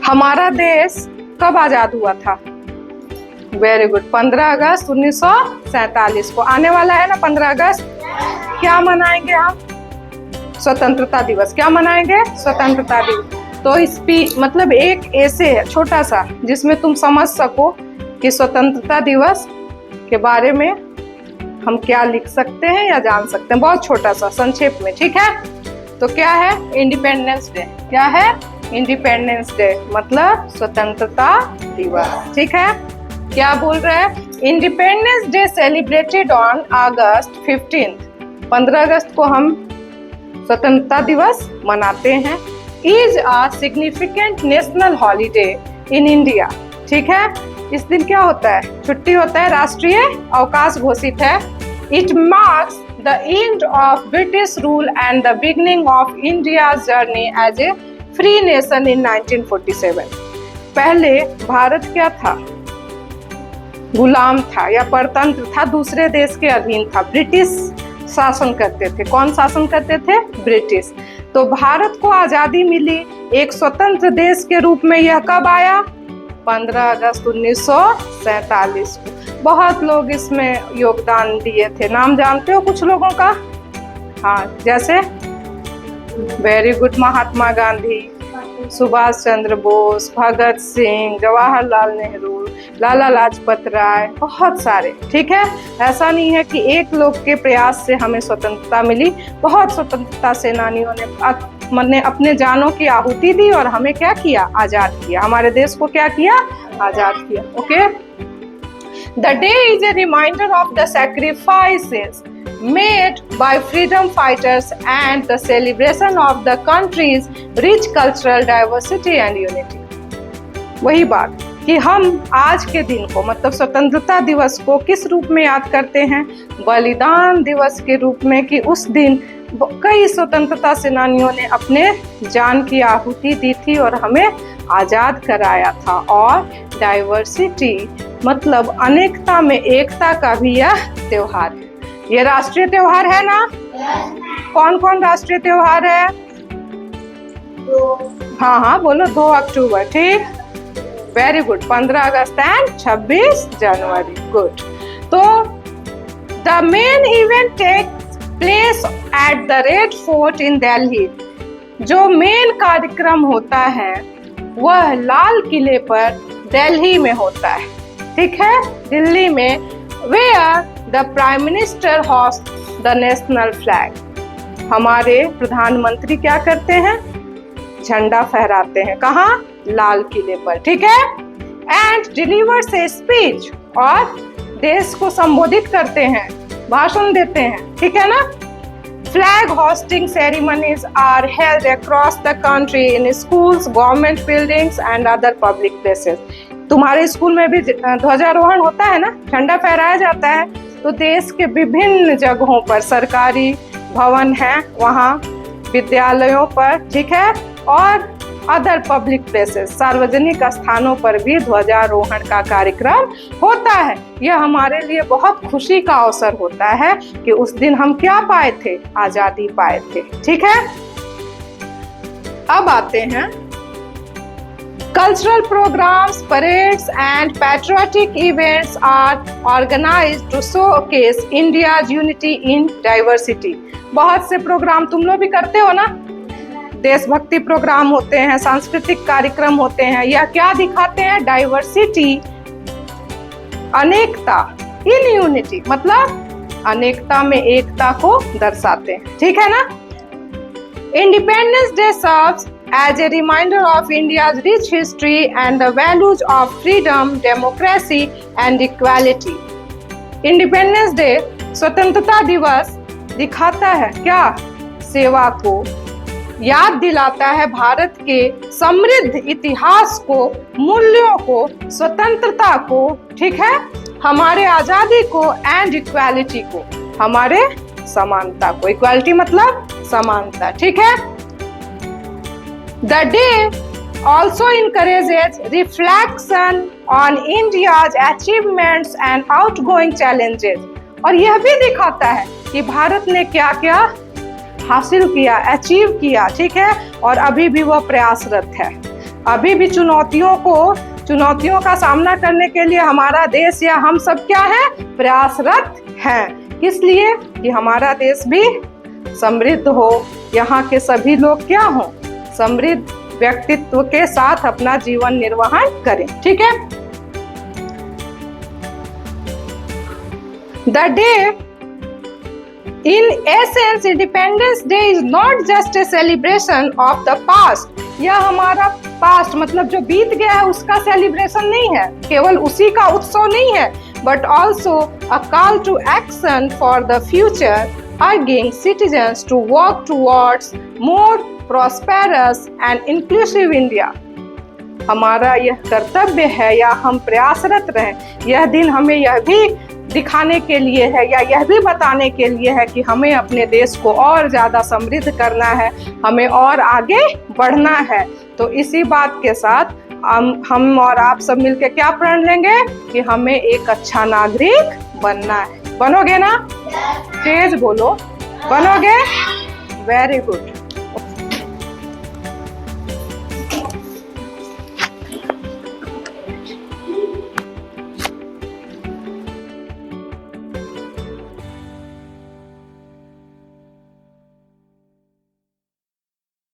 हमारा देश कब आजाद हुआ था? वेरी गुड, 15 अगस्त 1947 को। आने वाला है ना 15 अगस्त। क्या मनाएंगे हम? स्वतंत्रता दिवस। क्या मनाएंगे? स्वतंत्रता दिवस। तो मतलब एक ऐसे है छोटा सा जिसमें तुम समझ सको कि स्वतंत्रता दिवस के बारे में हम क्या लिख सकते हैं या जान सकते हैं, बहुत छोटा सा संक्षेप में, ठीक है? तो क्या है? Independence day. क्या है? इंडिपेंडेंस डे मतलब स्वतंत्रता दिवस, ठीक है? क्या बोल रहे हैं? Independence day celebrated on August 15। 15 अगस्त को हम स्वतंत्रता दिवस मनाते हैं। Is a significant national holiday in India, ठीक है? इस दिन क्या होता है? छुट्टी होता है, राष्ट्रीय अवकाश घोषित है। It marks the end of British rule and the beginning of India's journey as a free nation in 1947। पहले भारत क्या था? गुलाम था या परतंत्र था, दूसरे देश के अधीन था। ब्रिटिश शासन करते थे। कौन शासन करते थे? ब्रिटिश। तो भारत को आजादी मिली एक स्वतंत्र देश के रूप में। यह कब आया? 15 अगस्त 1947 को। बहुत लोग इसमें योगदान दिए थे। नाम जानते हो कुछ लोगों का? हाँ, जैसे वेरी गुड, महात्मा गांधी, सुभाष चंद्र बोस, भगत सिंह, जवाहरलाल नेहरू, लाला लाजपत राय, बहुत सारे, ठीक है? ऐसा नहीं है कि एक लोग के प्रयास से हमें स्वतंत्रता मिली। बहुत स्वतंत्रता सेनानियों ने अपने जानों की आहुति दी और हमें क्या किया? आजाद किया। हमारे देश को क्या किया? आजाद किया। Okay. The day is a reminder of the sacrifices made by freedom fighters and the celebration of the country's rich cultural diversity and unity। वही बात कि हम आज के दिन को मतलब स्वतंत्रता दिवस को किस रूप में याद करते हैं? बलिदान दिवस के रूप में, कि उस दिन कई स्वतंत्रता सेनानियों ने अपने जान की आहुति दी थी और हमें आजाद कराया था। और डाइवर्सिटी मतलब अनेकता में एकता का भी यह त्योहार है। ये राष्ट्रीय त्योहार है ना? कौन कौन राष्ट्रीय त्योहार है? हाँ हाँ बोलो, 2 अक्टूबर, ठीक? Very good. 15 अगस्त एंड 26 जनवरी। गुड। तो the main event takes place at the Red Fort in Delhi. जो मेन कार्यक्रम होता है वह लाल किले पर दिल्ली में होता है, ठीक है? दिल्ली में। Where the prime minister host the national flag. हमारे प्रधानमंत्री क्या करते हैं? झंडा फहराते हैं। कहाँ? लाल किले पर, ठीक है? एंड डिलीवर्स ए स्पीच, और देश को संबोधित करते हैं, भाषण देते हैं, ठीक है ना? Flag hosting ceremonies are held across the country in schools, government buildings and other public places. तुम्हारे स्कूल में भी ध्वजारोहण होता है ना, झंडा फहराया जाता है। तो देश के विभिन्न जगहों पर, सरकारी भवन हैं वहाँ, विद्यालयों पर, ठीक है, और अदर पब्लिक प्लेसेस, सार्वजनिक स्थानों पर भी ध्वजारोहण का कार्यक्रम होता है। यह हमारे लिए बहुत खुशी का अवसर होता है कि उस दिन हम क्या पाए थे? आजादी पाए थे, ठीक है? अब आते हैं cultural programs, parades and patriotic events are organized to showcase India's unity in diversity। बहुत से प्रोग्राम तुम लोग भी करते हो ना? देशभक्ति प्रोग्राम होते हैं, सांस्कृतिक कार्यक्रम होते हैं। यह क्या दिखाते हैं? डाइवर्सिटी, अनेकता, इन यूनिटी मतलब अनेकता में एकता को दर्शाते हैं, ठीक है ना? Independence day serves as a reminder of India's rich history and the values of freedom, democracy and equality। Independence Day, स्वतंत्रता दिवस दिखाता है क्या? सेवा को, याद दिलाता है भारत के समृद्ध इतिहास को, मूल्यों को, स्वतंत्रता को, ठीक है, हमारे आजादी को, एंड इक्वालिटी को, हमारे समानता को। इक्वालिटी मतलब समानता, ठीक है? The day also encourages reflection on India's achievements and outgoing challenges। और यह भी दिखाता है कि भारत ने क्या क्या हासिल किया, अचीव किया, ठीक है, और अभी भी वह प्रयासरत है। अभी भी चुनौतियों का सामना करने के लिए हमारा देश या हम सब क्या है, प्रयासरत हैं। किस लिए? कि हमारा देश भी समृद्ध हो, यहाँ के सभी लोग क्या हो, समृद्ध व्यक्तित्व के साथ अपना जीवन निर्वाह करें। ठीक है। The day In essence, Independence Day is not just a celebration of the past. यह हमारा पास्ट मतलब जो बीत गया है उसका सेलिब्रेशन नहीं है, केवल उसी का उत्सव नहीं है, but also a call to action for the future, urging citizens to work towards more prosperous and inclusive India. हमारा यह कर्तव्य है या हम प्रयासरत रहें, यह दिन हमें यह भी दिखाने के लिए है या यह भी बताने के लिए है कि हमें अपने देश को और ज़्यादा समृद्ध करना है, हमें और आगे बढ़ना है। तो इसी बात के साथ हम और आप सब मिलकर क्या प्रण लेंगे कि हमें एक अच्छा नागरिक बनना है। बनोगे ना? तेज बोलो, बनोगे? Very good.